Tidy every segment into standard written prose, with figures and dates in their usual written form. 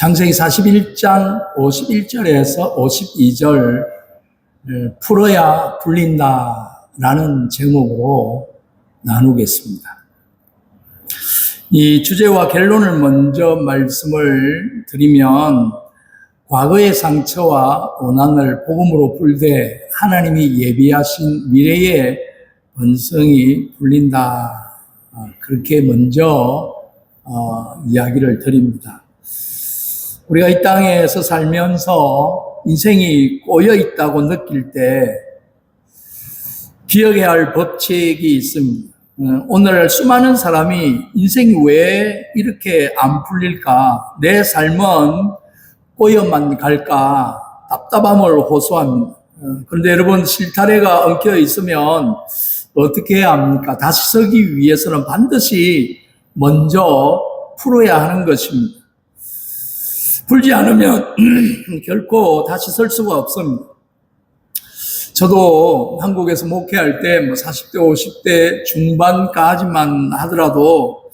창세기 41장 51절에서 52절 풀어야 풀린다라는 제목으로 나누겠습니다. 이 주제와 결론을 먼저 말씀을 드리면 과거의 상처와 원한을 복음으로 풀되 하나님이 예비하신 미래의 번성이 풀린다. 그렇게 먼저 이야기를 드립니다. 우리가 이 땅에서 살면서 인생이 꼬여 있다고 느낄 때 기억해야 할 법칙이 있습니다. 오늘 수많은 사람이 인생이 왜 이렇게 안 풀릴까? 내 삶은 꼬여만 갈까? 답답함을 호소합니다. 그런데 여러분, 실타래가 엉켜 있으면 어떻게 해야 합니까? 다시 서기 위해서는 반드시 먼저 풀어야 하는 것입니다. 풀지 않으면 결코 다시 설 수가 없습니다. 저도 한국에서 목회할 때 40대, 50대 중반까지만 하더라도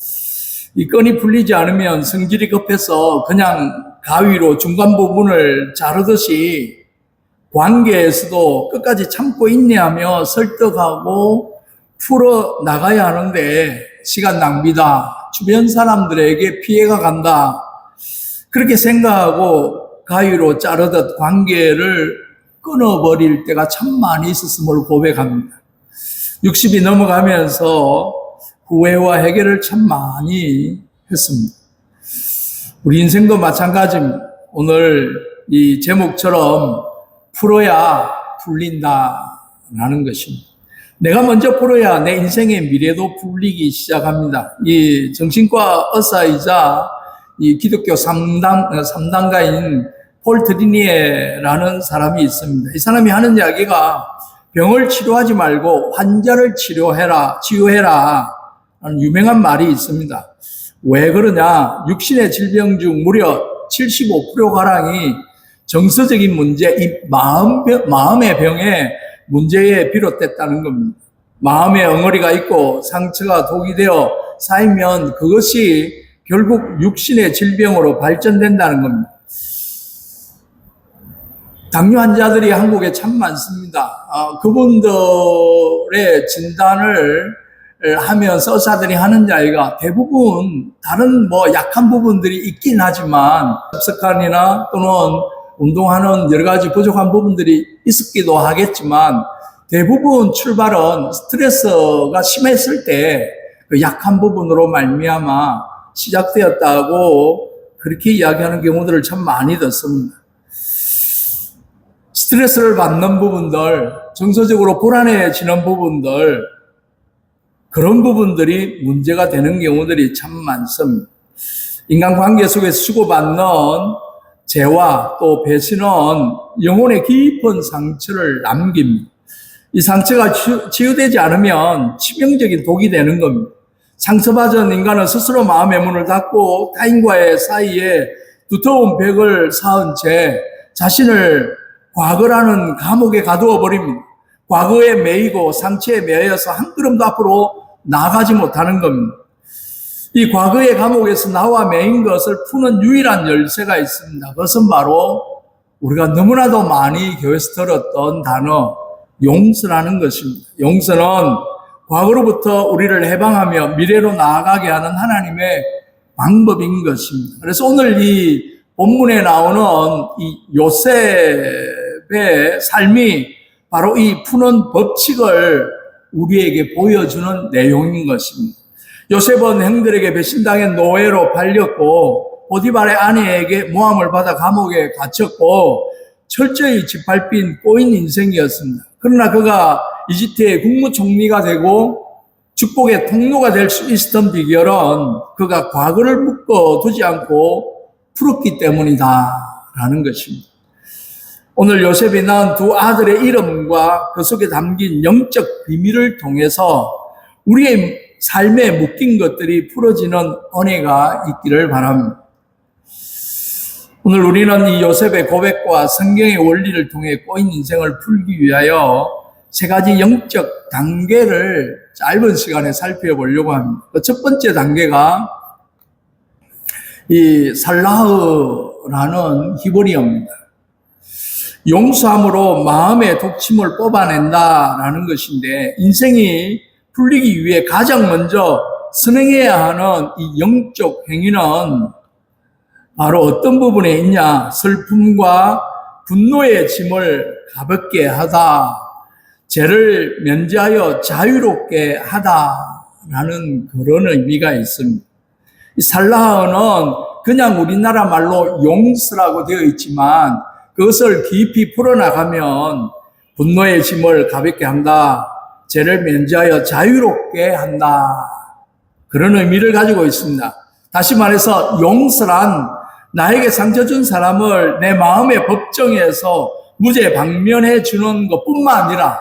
이 건이 풀리지 않으면 성질이 급해서 그냥 가위로 중간 부분을 자르듯이 관계에서도 끝까지 참고 인내하며 설득하고 풀어 나가야 하는데 시간 낭비다. 주변 사람들에게 피해가 간다. 그렇게 생각하고 가위로 자르듯 관계를 끊어버릴 때가 참 많이 있었음을 고백합니다. 60이 넘어가면서 후회와 해결을 참 많이 했습니다. 우리 인생도 마찬가지입니다. 오늘 이 제목처럼 풀어야 풀린다라는 것입니다. 내가 먼저 풀어야 내 인생의 미래도 풀리기 시작합니다. 이 정신과 의사이자 이 기독교 3단가인 폴 트리니에라는 사람이 있습니다. 이 사람이 하는 이야기가 병을 치료하지 말고 환자를 치유해라 라는 유명한 말이 있습니다. 왜 그러냐? 육신의 질병 중 무려 75%가량이 정서적인 문제, 이 마음의 병에 문제에 비롯됐다는 겁니다. 마음에 엉어리가 있고 상처가 독이 되어 쌓이면 그것이 결국 육신의 질병으로 발전된다는 겁니다. 당뇨 환자들이 한국에 참 많습니다. 그분들의 진단을 하면서 의사들이 하는 이야기가 대부분 다른 약한 부분들이 있긴 하지만 습관이나 또는 운동하는 여러 가지 부족한 부분들이 있었기도 하겠지만 대부분 출발은 스트레스가 심했을 때 그 약한 부분으로 말미암아 시작되었다고 그렇게 이야기하는 경우들을 참 많이 듣습니다. 스트레스를 받는 부분들, 정서적으로 불안해지는 부분들, 그런 부분들이 문제가 되는 경우들이 참 많습니다. 인간관계 속에서 주고받는 재화 또 배신은 영혼에 깊은 상처를 남깁니다. 이 상처가 치유되지 않으면 치명적인 독이 되는 겁니다. 상처받은 인간은 스스로 마음의 문을 닫고 타인과의 사이에 두터운 벽을 쌓은 채 자신을 과거라는 감옥에 가두어 버립니다. 과거에 매이고 상처에 매여서 한 걸음도 앞으로 나가지 못하는 겁니다. 이 과거의 감옥에서 나와 매인 것을 푸는 유일한 열쇠가 있습니다. 그것은 바로 우리가 너무나도 많이 교회에서 들었던 단어 용서라는 것입니다. 용서는 과거로부터 우리를 해방하며 미래로 나아가게 하는 하나님의 방법인 것입니다. 그래서 오늘 이 본문에 나오는 이 요셉의 삶이 바로 이 푸는 법칙을 우리에게 보여주는 내용인 것입니다. 요셉은 형들에게 배신당한 노예로 팔렸고 보디발의 아내에게 모함을 받아 감옥에 갇혔고 철저히 짓밟힌 꼬인 인생이었습니다. 그러나 그가 이집트의 국무총리가 되고 축복의 통로가 될 수 있었던 비결은 그가 과거를 묶어두지 않고 풀었기 때문이다라는 것입니다. 오늘 요셉이 낳은 두 아들의 이름과 그 속에 담긴 영적 비밀을 통해서 우리의 삶에 묶인 것들이 풀어지는 은혜가 있기를 바랍니다. 오늘 우리는 이 요셉의 고백과 성경의 원리를 통해 꼬인 인생을 풀기 위하여 세 가지 영적 단계를 짧은 시간에 살펴보려고 합니다. 첫 번째 단계가 이 살라흐 용서라는 히브리어입니다. 용서함으로 마음의 독침을 뽑아낸다라는 것인데, 인생이 풀리기 위해 가장 먼저 선행해야 하는 이 영적 행위는 바로 어떤 부분에 있냐? 슬픔과 분노의 짐을 가볍게 하다, 죄를 면제하여 자유롭게 하다라는 그런 의미가 있습니다. 이 살라흐는 그냥 우리나라 말로 용서라고 되어 있지만 그것을 깊이 풀어나가면 분노의 짐을 가볍게 한다, 죄를 면제하여 자유롭게 한다, 그런 의미를 가지고 있습니다. 다시 말해서 용서란 나에게 상처 준 사람을 내 마음의 법정에서 무죄 방면해 주는 것뿐만 아니라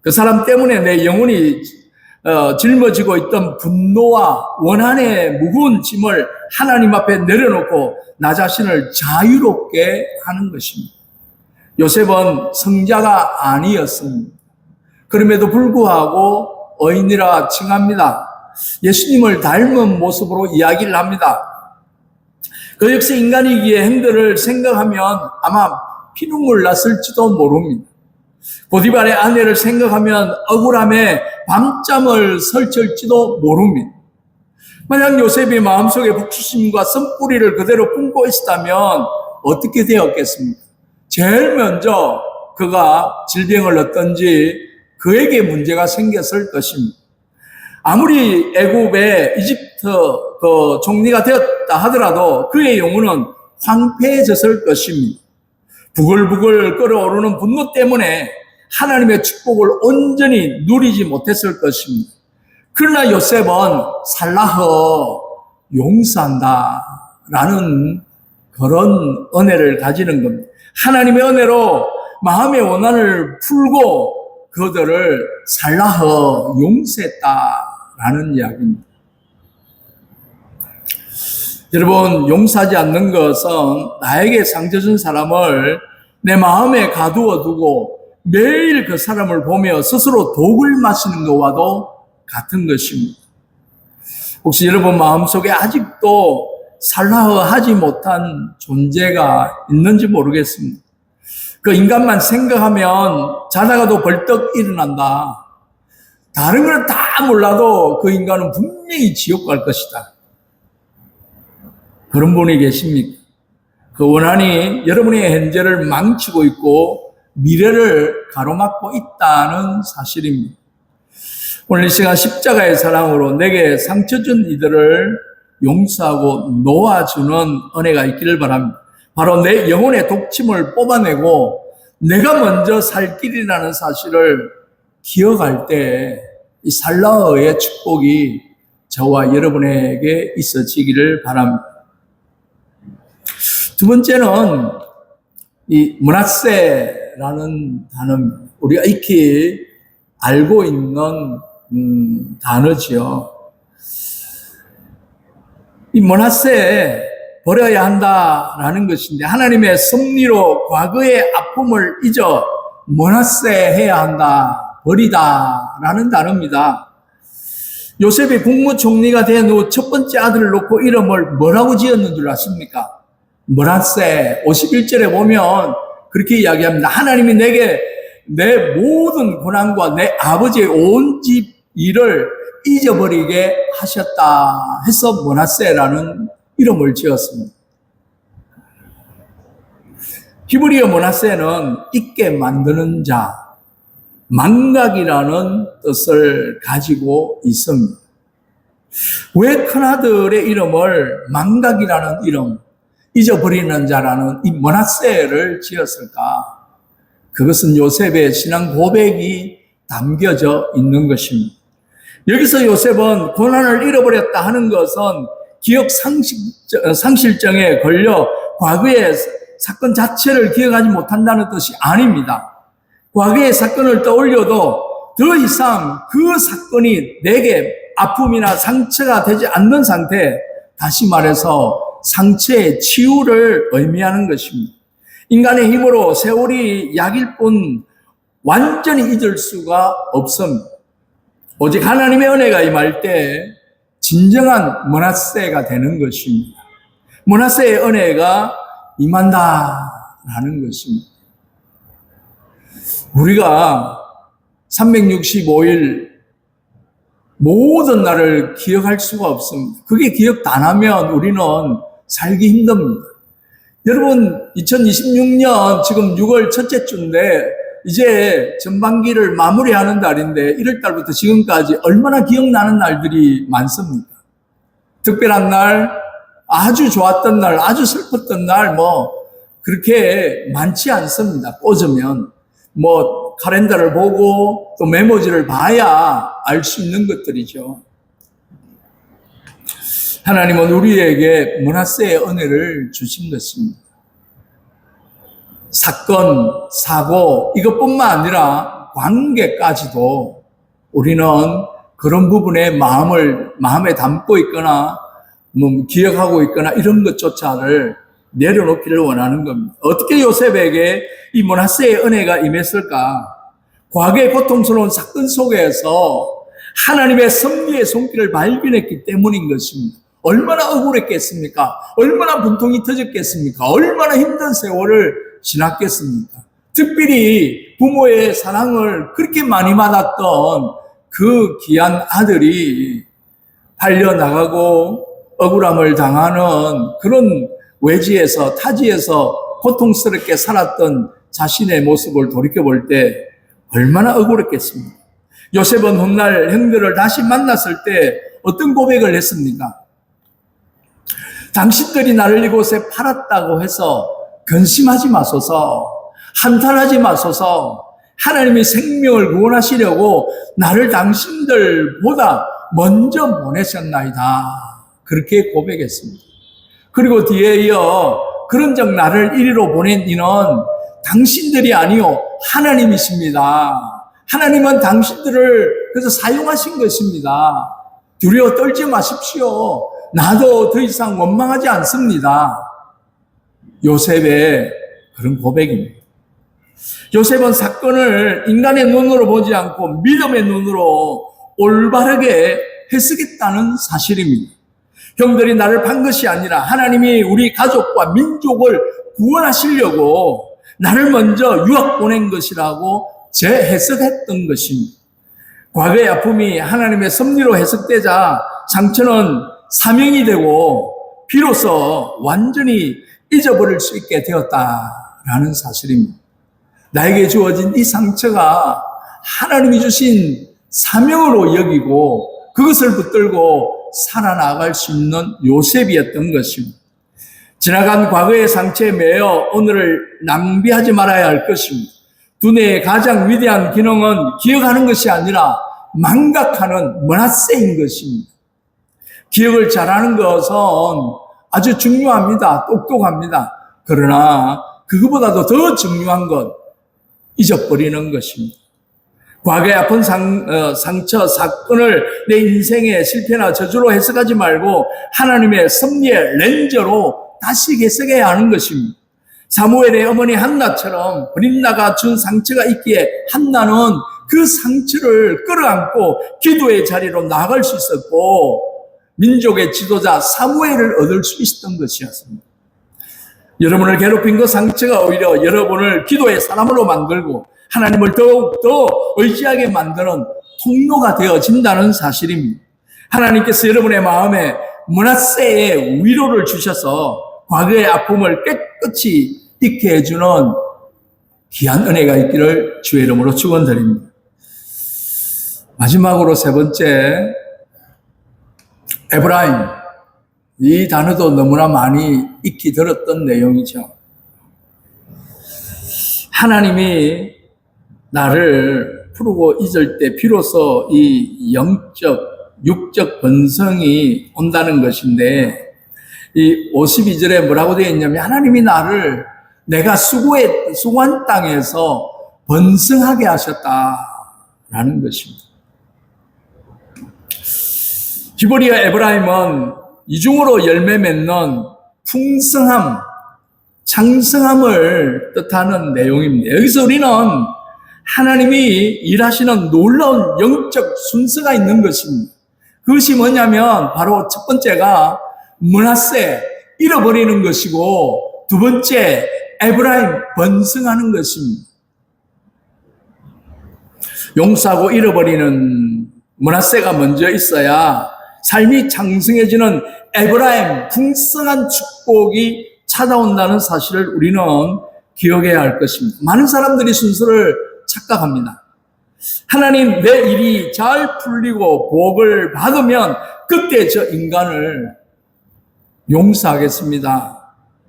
그 사람 때문에 내 영혼이 짊어지고 있던 분노와 원한의 무거운 짐을 하나님 앞에 내려놓고 나 자신을 자유롭게 하는 것입니다. 요셉은 성자가 아니었습니다. 그럼에도 불구하고 의인이라 칭합니다. 예수님을 닮은 모습으로 이야기를 합니다. 그 역시 인간이기에 행들을 생각하면 아마 피눈물 났을지도 모릅니다. 보디발의 아내를 생각하면 억울함에 밤잠을 설칠지도 모릅니다. 만약 요셉이 마음속에 복수심과 선뿌리를 그대로 품고 있었다면 어떻게 되었겠습니까? 제일 먼저 그가 질병을 얻든지 그에게 문제가 생겼을 것입니다. 아무리 애굽의 이집트 총리가 되었다 하더라도 그의 영혼은 황폐해졌을 것입니다. 부글부글 끓어오르는 분노 때문에 하나님의 축복을 온전히 누리지 못했을 것입니다. 그러나 요셉은 살라흐, 용서한다 라는 그런 은혜를 가지는 겁니다. 하나님의 은혜로 마음의 원한을 풀고 그들을 살라흐, 용서했다라는 이야기입니다. 여러분, 용서하지 않는 것은 나에게 상처 준 사람을 내 마음에 가두어 두고 매일 그 사람을 보며 스스로 독을 마시는 것과도 같은 것입니다. 혹시 여러분 마음속에 아직도 살라흐 하지 못한 존재가 있는지 모르겠습니다. 그 인간만 생각하면 자다가도 벌떡 일어난다. 다른 건 다 몰라도 그 인간은 분명히 지옥 갈 것이다. 그런 분이 계십니까? 그 원한이 여러분의 현재를 망치고 있고 미래를 가로막고 있다는 사실입니다. 오늘 이 시간 십자가의 사랑으로 내게 상처 준 이들을 용서하고 놓아주는 은혜가 있기를 바랍니다. 바로 내 영혼의 독침을 뽑아내고 내가 먼저 살 길이라는 사실을 기억할 때 이 살라흐의 축복이 저와 여러분에게 있어지기를 바랍니다. 두 번째는 이 므낫세라는 단어입니다. 우리가 익히 알고 있는 단어지요. 이 므낫세 버려야 한다라는 것인데 하나님의 섭리로 과거의 아픔을 잊어 므낫세 해야 한다, 버리다라는 단어입니다. 요셉이 국무총리가 된 후 첫 번째 아들을 놓고 이름을 뭐라고 지었는 줄 아십니까? 므낫세. 51절에 보면 그렇게 이야기합니다. 하나님이 내게 내 모든 고난과 내 아버지의 온 집 일을 잊어버리게 하셨다 해서 므낫세라는 이름을 지었습니다. 히브리어 므낫세는 잊게 만드는 자, 망각이라는 뜻을 가지고 있습니다. 왜 큰아들의 이름을 망각이라는 이름, 잊어버리는 자라는 이 므낫세를 지었을까? 그것은 요셉의 신앙 고백이 담겨져 있는 것입니다. 여기서 요셉은 고난을 잃어버렸다 하는 것은 기억 상실증에 걸려 과거의 사건 자체를 기억하지 못한다는 뜻이 아닙니다. 과거의 사건을 떠올려도 더 이상 그 사건이 내게 아픔이나 상처가 되지 않는 상태, 다시 말해서 상처의 치유를 의미하는 것입니다. 인간의 힘으로 세월이 약일 뿐 완전히 잊을 수가 없습니다. 오직 하나님의 은혜가 임할 때 진정한 므낫세가 되는 것입니다. 므낫세의 은혜가 임한다라는 것입니다. 우리가 365일 모든 날을 기억할 수가 없습니다. 그게 기억 안 하면 우리는 살기 힘듭니다. 여러분, 2026년 지금 6월 첫째 주인데 이제 전반기를 마무리하는 달인데 1월 달부터 지금까지 얼마나 기억나는 날들이 많습니까? 특별한 날, 아주 좋았던 날, 아주 슬펐던 날, 그렇게 많지 않습니다. 꽂으면. 카렌더를 보고 또 메모지를 봐야 알 수 있는 것들이죠. 하나님은 우리에게 므낫세의 은혜를 주신 것입니다. 사건, 사고, 이것뿐만 아니라 관계까지도 우리는 그런 부분에 마음에 담고 있거나, 기억하고 있거나 이런 것조차를 내려놓기를 원하는 겁니다. 어떻게 요셉에게 이 므낫세의 은혜가 임했을까? 과거의 고통스러운 사건 속에서 하나님의 섭리의 손길을 발견했기 때문인 것입니다. 얼마나 억울했겠습니까? 얼마나 분통이 터졌겠습니까? 얼마나 힘든 세월을 지났겠습니까? 특별히 부모의 사랑을 그렇게 많이 받았던 그 귀한 아들이 팔려나가고 억울함을 당하는 그런 외지에서, 타지에서 고통스럽게 살았던 자신의 모습을 돌이켜볼 때 얼마나 억울했겠습니까? 요셉은 훗날 형들을 다시 만났을 때 어떤 고백을 했습니까? 당신들이 나를 이곳에 팔았다고 해서 근심하지 마소서, 한탄하지 마소서, 하나님이 생명을 구원하시려고 나를 당신들보다 먼저 보내셨나이다. 그렇게 고백했습니다. 그리고 뒤에 이어 그런즉 나를 이리로 보낸 이는 당신들이 아니요 하나님이십니다. 하나님은 당신들을 그래서 사용하신 것입니다. 두려워 떨지 마십시오. 나도 더 이상 원망하지 않습니다. 요셉의 그런 고백입니다. 요셉은 사건을 인간의 눈으로 보지 않고 믿음의 눈으로 올바르게 해석했다는 사실입니다. 형들이 나를 판 것이 아니라 하나님이 우리 가족과 민족을 구원하시려고 나를 먼저 유학 보낸 것이라고 재해석했던 것입니다. 과거의 아픔이 하나님의 섭리로 해석되자 상처는 사명이 되고 비로소 완전히 잊어버릴 수 있게 되었다라는 사실입니다. 나에게 주어진 이 상처가 하나님이 주신 사명으로 여기고 그것을 붙들고 살아나갈 수 있는 요셉이었던 것입니다. 지나간 과거의 상처에 매여 오늘을 낭비하지 말아야 할 것입니다. 두뇌의 가장 위대한 기능은 기억하는 것이 아니라 망각하는 므낫세인 것입니다. 기억을 잘하는 것은 아주 중요합니다. 똑똑합니다. 그러나 그것보다도 더 중요한 건 잊어버리는 것입니다. 과거의 아픈 상처, 사건을 내 인생의 실패나 저주로 해석하지 말고 하나님의 섭리의 렌저로 다시 해석해야 하는 것입니다. 사무엘의 어머니 한나처럼 브림나가 준 상처가 있기에 한나는 그 상처를 끌어안고 기도의 자리로 나아갈 수 있었고 민족의 지도자 사무엘을 얻을 수 있었던 것이었습니다. 여러분을 괴롭힌 그 상처가 오히려 여러분을 기도의 사람으로 만들고 하나님을 더욱더 의지하게 만드는 통로가 되어진다는 사실입니다. 하나님께서 여러분의 마음에 므낫세의 위로를 주셔서 과거의 아픔을 깨끗이 잊게 해주는 귀한 은혜가 있기를 주의 이름으로 축원드립니다. 마지막으로 세 번째, 에브라임. 이 단어도 너무나 많이 익히 들었던 내용이죠. 하나님이 나를 부르고 잊을 때 비로소 이 육적 번성이 온다는 것인데, 이 52절에 뭐라고 되어 있냐면, 하나님이 나를 내가 수고한 땅에서 번성하게 하셨다라는 것입니다. 히브리어 에브라임은 이중으로 열매 맺는 풍성함, 창성함을 뜻하는 내용입니다. 여기서 우리는 하나님이 일하시는 놀라운 영적 순서가 있는 것입니다. 그것이 뭐냐면 바로 첫 번째가 므낫세, 잃어버리는 것이고, 두 번째, 에브라임 번성하는 것입니다. 용서하고 잃어버리는 므낫세가 먼저 있어야 삶이 창성해지는 에브라임 풍성한 축복이 찾아온다는 사실을 우리는 기억해야 할 것입니다. 많은 사람들이 순서를 착각합니다. 하나님 내 일이 잘 풀리고 복을 받으면 그때 저 인간을 용서하겠습니다.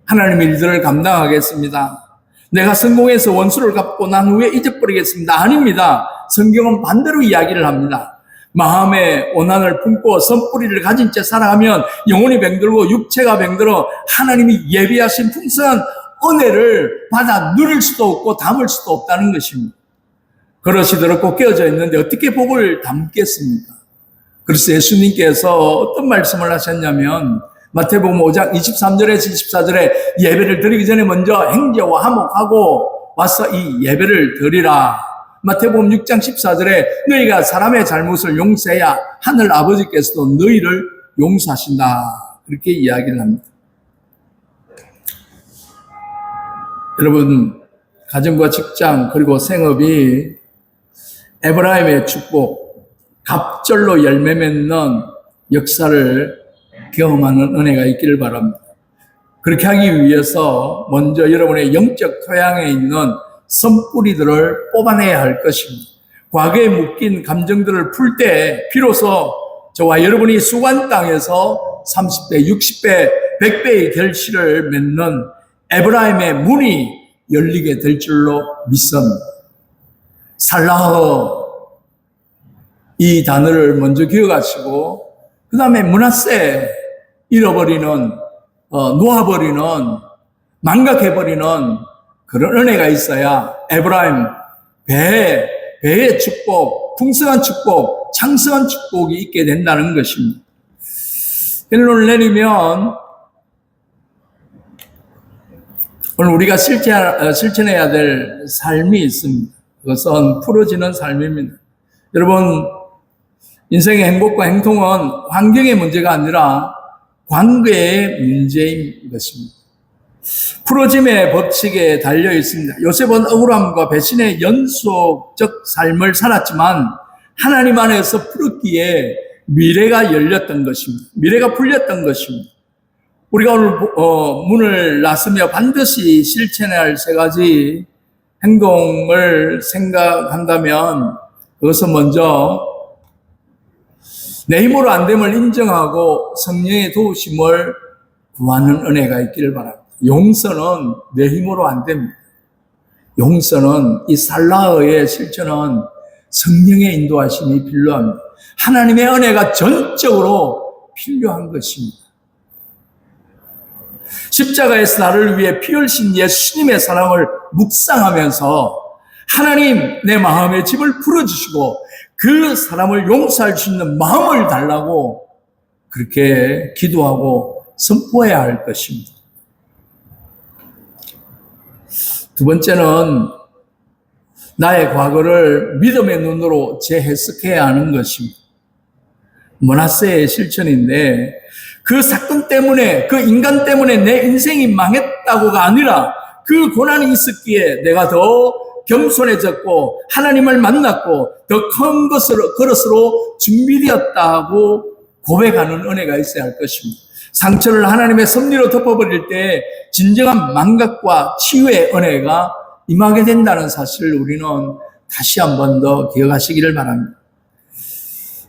하나님의 일들을 감당하겠습니다. 내가 성공해서 원수를 갚고 난 후에 잊어버리겠습니다. 아닙니다. 성경은 반대로 이야기를 합니다. 마음에 오난을 품고 선뿌리를 가진 채 살아가면 영혼이 병들고 육체가 병들어 하나님이 예비하신 풍성한 은혜를 받아 누릴 수도 없고 담을 수도 없다는 것입니다. 그릇이 더럽고 깨어져 있는데 어떻게 복을 담겠습니까? 그래서 예수님께서 어떤 말씀을 하셨냐면 마태복음 5장 23절에서 24절에 예배를 드리기 전에 먼저 행제와 화목하고 와서 이 예배를 드리라. 마태복음 6장 14절에 너희가 사람의 잘못을 용서해야 하늘 아버지께서도 너희를 용서하신다. 그렇게 이야기를 합니다. 여러분, 가정과 직장 그리고 생업이 에브라임의 축복, 갑절로 열매 맺는 역사를 경험하는 은혜가 있기를 바랍니다. 그렇게 하기 위해서 먼저 여러분의 영적 토양에 있는 선뿌리들을 뽑아내야 할 것입니다. 과거에 묶인 감정들을 풀 때 비로소 저와 여러분이 수관 땅에서 30배, 60배, 100배의 결실을 맺는 에브라임의 문이 열리게 될 줄로 믿습니다. 살라허 이 단어를 먼저 기억하시고 그 다음에 므낫세 잃어버리는 놓아버리는 망각해버리는 그런 은혜가 있어야 에브라임 배의 축복, 풍성한 축복, 창성한 축복이 있게 된다는 것입니다. 결론을 내리면 오늘 우리가 실천해야 될 삶이 있습니다. 그것은 풀어지는 삶입니다. 여러분, 인생의 행복과 행통은 환경의 문제가 아니라 관계의 문제인 것입니다. 풀어짐의 법칙에 달려 있습니다. 요셉은 억울함과 배신의 연속적 삶을 살았지만 하나님 안에서 풀었기에 미래가 열렸던 것입니다. 미래가 풀렸던 것입니다. 우리가 오늘 문을 나서며 반드시 실천해야 할 세 가지 행동을 생각한다면 그것은 먼저 내 힘으로 안 됨을 인정하고 성령의 도우심을 구하는 은혜가 있기를 바랍니다. 용서는 내 힘으로 안 됩니다. 용서는 이 살라의 실천은 성령의 인도하심이 필요합니다. 하나님의 은혜가 전적으로 필요한 것입니다. 십자가에서 나를 위해 피 흘리신 예수님의 사랑을 묵상하면서 하나님 내 마음의 짐을 풀어주시고 그 사람을 용서할 수 있는 마음을 달라고 그렇게 기도하고 선포해야 할 것입니다. 두 번째는 나의 과거를 믿음의 눈으로 재해석해야 하는 것입니다. 므낫세의 실천인데 그 사건 때문에 그 인간 때문에 내 인생이 망했다고가 아니라 그 고난이 있었기에 내가 더 겸손해졌고 하나님을 만났고 더 큰 그릇으로 준비되었다고 고백하는 은혜가 있어야 할 것입니다. 상처를 하나님의 섭리로 덮어버릴 때 진정한 망각과 치유의 은혜가 임하게 된다는 사실을 우리는 다시 한 번 더 기억하시기를 바랍니다.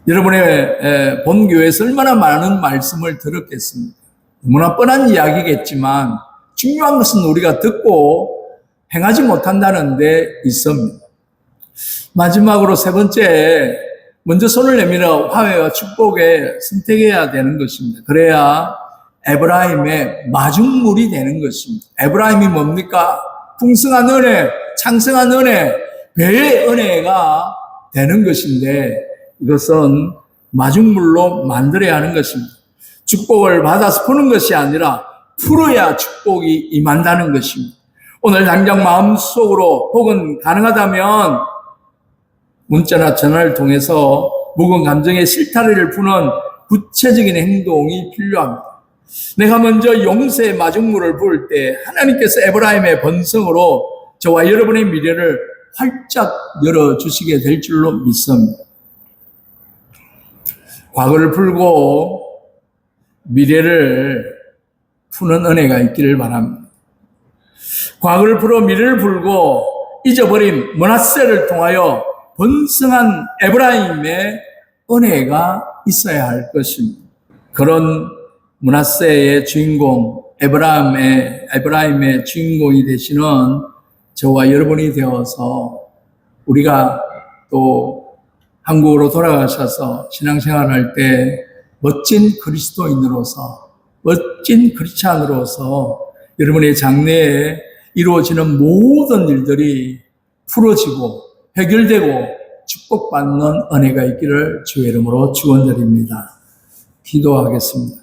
여러분의 본교회에서 얼마나 많은 말씀을 들었겠습니까? 너무나 뻔한 이야기겠지만 중요한 것은 우리가 듣고 행하지 못한다는 데 있습니다. 마지막으로 세 번째, 먼저 손을 내밀어 화해와 축복에 선택해야 되는 것입니다. 그래야 에브라임의 마중물이 되는 것입니다. 에브라임이 뭡니까? 풍성한 은혜, 창성한 은혜, 배의 은혜가 되는 것인데 이것은 마중물로 만들어야 하는 것입니다. 축복을 받아서 푸는 것이 아니라 풀어야 축복이 임한다는 것입니다. 오늘 당장 마음속으로 혹은 가능하다면 문자나 전화를 통해서 묵은 감정의 실타래를 푸는 구체적인 행동이 필요합니다. 내가 먼저 용서의 마중물을 부을 때 하나님께서 에브라임의 번성으로 저와 여러분의 미래를 활짝 열어주시게 될 줄로 믿습니다. 과거를 풀고 미래를 푸는 은혜가 있기를 바랍니다. 과거를 풀어 미래를 풀고 잊어버린 므낫세를 통하여 번성한 에브라임의 은혜가 있어야 할 것입니다. 그런 므낫세의 주인공, 에브라임의 주인공이 되시는 저와 여러분이 되어서 우리가 또 한국으로 돌아가셔서 신앙생활할 때 멋진 그리스도인으로서, 멋진 크리스찬으로서 여러분의 장래에 이루어지는 모든 일들이 풀어지고 해결되고 축복받는 은혜가 있기를 주의 이름으로 축원드립니다. 기도하겠습니다.